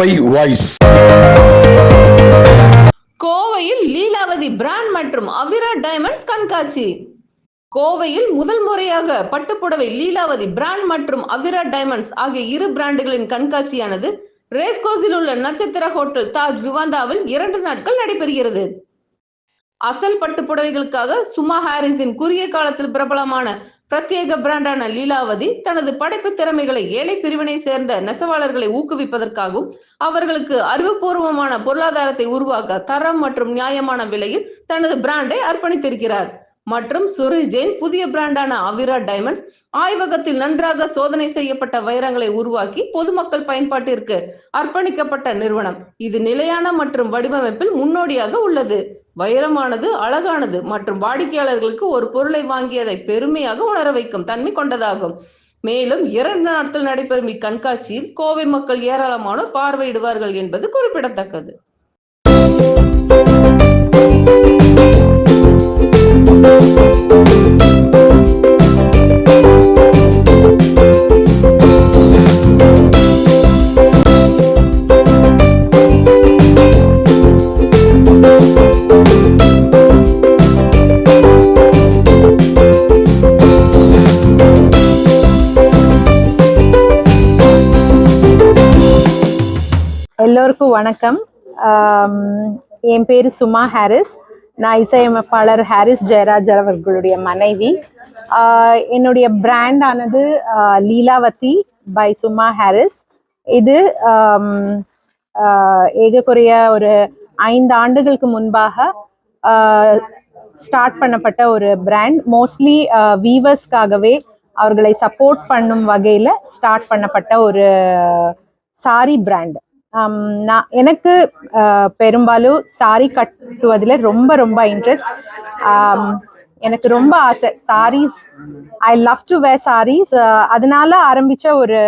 My voice. கோவையில் Leelavathi brand மற்றும் அவிரா diamonds கண்காட்சி. கோவையில் முதல் முறையாக பட்டுப்புடவை லீலாவதி பிராண்ட் மற்றும் அவிரா டைமண்ட்ஸ் ஆகிய இரு பிராண்டுகளின் கண்காட்சியானது ரேஸ்கோஸில் உள்ள நட்சத்திர ஹோட்டல் தாஜ் விவாந்தாவில் 2 நாட்கள் நடைபெறுகிறது. அசல் பட்டுப்புடவைகளுக்காக சுமா ஹாரிஸின் குறுகிய காலத்தில் பிரபலமான பிரத்யேக பிராண்டான லீலாவதி தனது படைப்பு திறமைகளை ஏழை பிரிவினை சேர்ந்த நெசவாளர்களை ஊக்குவிப்பதற்காகவும் அவர்களுக்கு அறிவுபூர்வமான பொருளாதாரத்தை உருவாக்க தரம் மற்றும் நியாயமான விலையில் தனது பிராண்டை அர்ப்பணித்திருக்கிறார். மற்றும் சுரேஷ் ஜெயின் புதிய பிராண்டான அவிரா டைமண்ட்ஸ் ஆய்வகத்தில் நன்றாக சோதனை செய்யப்பட்ட வைரங்களை உருவாக்கி பொதுமக்கள் பயன்பாட்டிற்கு அர்ப்பணிக்கப்பட்ட நிறுவனம். இது நிலையான மற்றும் வடிவமைப்பில் முன்னோடியாக உள்ளது. வைரமானது அழகானது மற்றும் வாடிக்கையாளர்களுக்கு ஒரு பொருளை வாங்கியதை பெருமையாக உணர வைக்கும் தன்மை கொண்டதாகும். மேலும் 2 நாட்கள் நடைபெறும் இக்கண்காட்சியில் கோவை மக்கள் ஏராளமானோர் பார்வையிடுவார்கள் என்பது குறிப்பிடத்தக்கது. எல்லோருக்கும் வணக்கம். என் பேர் சுமா ஹாரிஸ். நான் இசையமைப்பாளர் ஹாரிஸ் ஜெயராஜ் அவர்களுடைய மனைவி. என்னுடைய பிராண்ட் ஆனது லீலாவதி பை சுமா ஹாரிஸ். இது ஏகக்குறைய ஒரு 5 ஆண்டுகளுக்கு முன்பாக ஸ்டார்ட் பண்ணப்பட்ட ஒரு பிராண்ட். மோஸ்ட்லி வீவர்ஸ்க்காகவே அவர்களை சப்போர்ட் பண்ணும் வகையில் ஸ்டார்ட் பண்ணப்பட்ட ஒரு சாரி பிராண்ட். எனக்கு பெரும்பாலும் சாரி கட்டுவதில் ரொம்ப இன்ட்ரெஸ்ட். எனக்கு ரொம்ப ஆசை சாரீஸ். ஐ லவ் டு வேர் சாரீஸ். அதனால ஆரம்பிச்ச ஒரு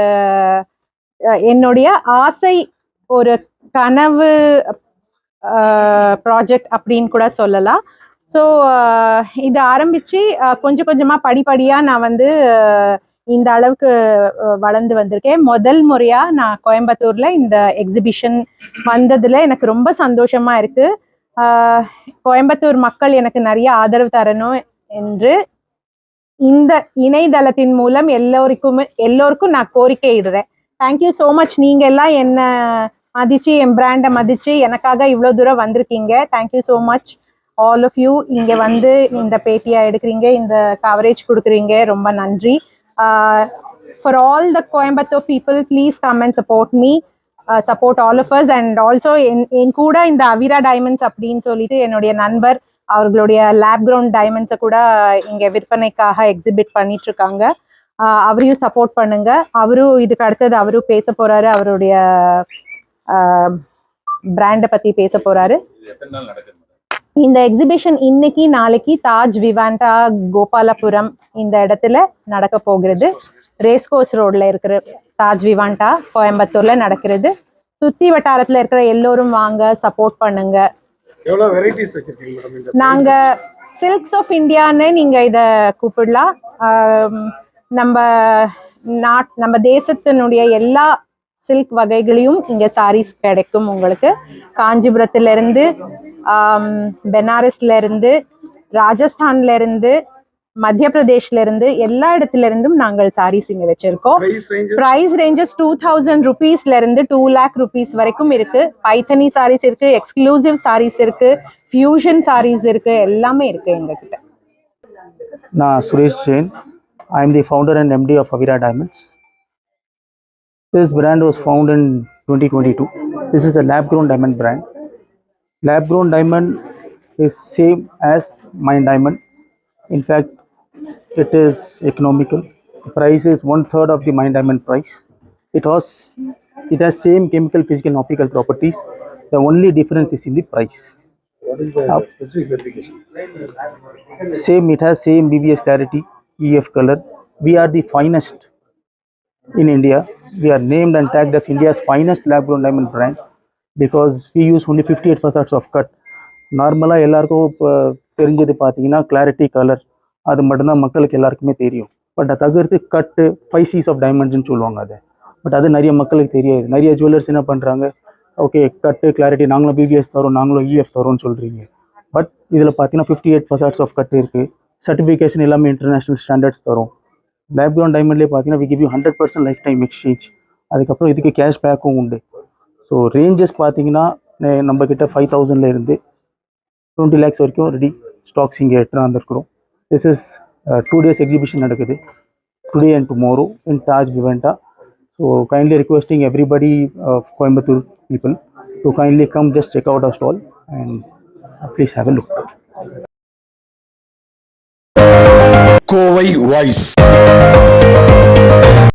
என்னுடைய ஆசை, ஒரு கனவு ப்ராஜெக்ட் அப்படின்னு கூட சொல்லலாம். ஸோ இது ஆரம்பித்து கொஞ்சம் கொஞ்சமாக படிப்படியாக நான் இந்த அளவுக்கு வளர்ந்து வந்திருக்கேன். முதல் முறையாக நான் கோயம்புத்தூரில் இந்த எக்ஸிபிஷன் வந்ததில் எனக்கு ரொம்ப சந்தோஷமாக இருக்குது. கோயம்புத்தூர் மக்கள் எனக்கு நிறைய ஆதரவு தரணும் என்று இந்த இணையதளத்தின் மூலம் எல்லோருக்கும் நான் கோரிக்கை இடுறேன். Thank you so much. நீங்கள் எல்லாம் என்னை மதித்து என் பிராண்டை மதித்து எனக்காக இவ்வளோ தூரம் வந்திருக்கீங்க. Thank you so much all of you. இங்கே இந்த பேட்டியாக எடுக்கிறீங்க, இந்த கவரேஜ் கொடுக்குறீங்க. ரொம்ப நன்றி. For all the Coimbatore people, please come and support me, support all of us. And also என் கூட இந்த அவிரா டைமண்ட்ஸ் அப்படின்னு சொல்லிட்டு என்னுடைய நண்பர் அவர்களுடைய லேப் கிரவுண்ட் டைமண்ட்ஸை கூட இங்கே விற்பனைக்காக எக்ஸிபிட் பண்ணிட்டு இருக்காங்க. அவரையும் சப்போர்ட் பண்ணுங்க. இதுக்கு அடுத்தது அவரும் பேச போறாரு. அவருடைய பிராண்டை பத்தி பேச போறாரு. இந்த எக்ஸிபிஷன் இன்னைக்கு நாளைக்கு தாஜ் விவாண்டா கோபாலபுரம் இந்த இடத்துல நடக்க போகிறது. ரேஸ்கோஸ் ரோட்ல இருக்கிற தாஜ் விவாண்டா கோயம்புத்தூர்ல நடக்கிறது. சுத்தி வட்டாரத்துல இருக்கிற எல்லோரும் வாங்க, சப்போர்ட் பண்ணுங்க. எவ்வளவு வெரைட்டிஸ் வச்சிருக்கீங்க மேடம்? நாங்க சில்க்ஸ் ஆஃப் இந்தியான்னு நீங்க இத கூப்பிடலாம். நம்ம தேசத்தினுடைய எல்லா சில்க் வகைகளையும் இங்க சாரீஸ் கிடைக்கும் உங்களுக்கு. காஞ்சிபுரத்துல இருந்து, பெனாரஸ்ல இருந்து, ராஜஸ்தான்ல இருந்து, மத்திய பிரதேஷ்ல இருந்து, எல்லா இடத்துல இருந்தும் நாங்கள் சாரீஸ் இங்க வச்சிருக்கோம். பிரைஸ் ரேஞ்சஸ் 2000 rupeesல இருந்து 2 lakh rupees வரைக்கும் இருக்கு. பைத்தனி சாரீஸ் இருக்கு, எக்ஸ்க்ளூசிவ் சாரீஸ் இருக்கு, ஃபியூஷன் சாரீஸ் இருக்கு, எல்லாமே இருக்கு எங்க கிட்ட. நான் Suresh Jain. I am the founder and MD of Avira Diamonds. This brand was founded in 2022. This is a lab-grown diamond brand. Lab-grown diamond is same as mine diamond. In fact, it is economical. The price is 1/3 of the mine diamond price. It has same chemical, physical, and optical properties. The only difference is in the price. What is the specific verification? Same, it has same BBS clarity, EF color. We are the finest in India. We are named and tagged as India's finest lab-grown diamond brand because we use only 58% of cut. நார்மலாக எல்லாருக்கும் இப்போ தெரிஞ்சது பார்த்தீங்கன்னா clarity, colour, அது மட்டும்தான் மக்களுக்கு எல்லாருக்குமே தெரியும். பட் அது தவிர்த்து கட்டு 5 Cs ஆஃப் டைமண்ட்ஸ்னு சொல்லுவாங்க அதை. பட் அது நிறைய மக்களுக்கு தெரியாது. நிறைய ஜுவல்லர்ஸ் என்ன பண்ணுறாங்க, ஓகே கட்டு கிளாரிட்டி நாங்களும் பிபிஎஸ் தரோம், நாங்களும் இஎஃப் தரோம்னு சொல்கிறீங்க. பட் இதில் பார்த்தீங்கன்னா 58 facets ஆஃப் கட்டு இருக்குது. சர்டிஃபிகேஷன் எல்லாமே இன்டர்நேஷ்னல் ஸ்டாண்டர்ட்ஸ் தரும். லேப் கிரவுண்ட் டைமண்ட்லேயே பார்த்தீங்கன்னா we give you 100% lifetime exchange. அதுக்கப்புறம் இதுக்கு கேஷ் பேக்கும் உண்டு. ஸோ ரேஞ்சஸ் பார்த்தீங்கன்னா நம்மக்கிட்ட 5,000 இருந்து 20 lakhs வரைக்கும் ரெடி ஸ்டாக்ஸ் இங்கே எடுத்துகிட்டு வந்திருக்கிறோம். திஸ் இஸ் 2 days எக்ஸிபிஷன் நடக்குது, today and tomorrow in Taj Vivanta. So kindly requesting everybody Coimbatore people to kindly come just check out our stall and please have a look. Kovai Voice.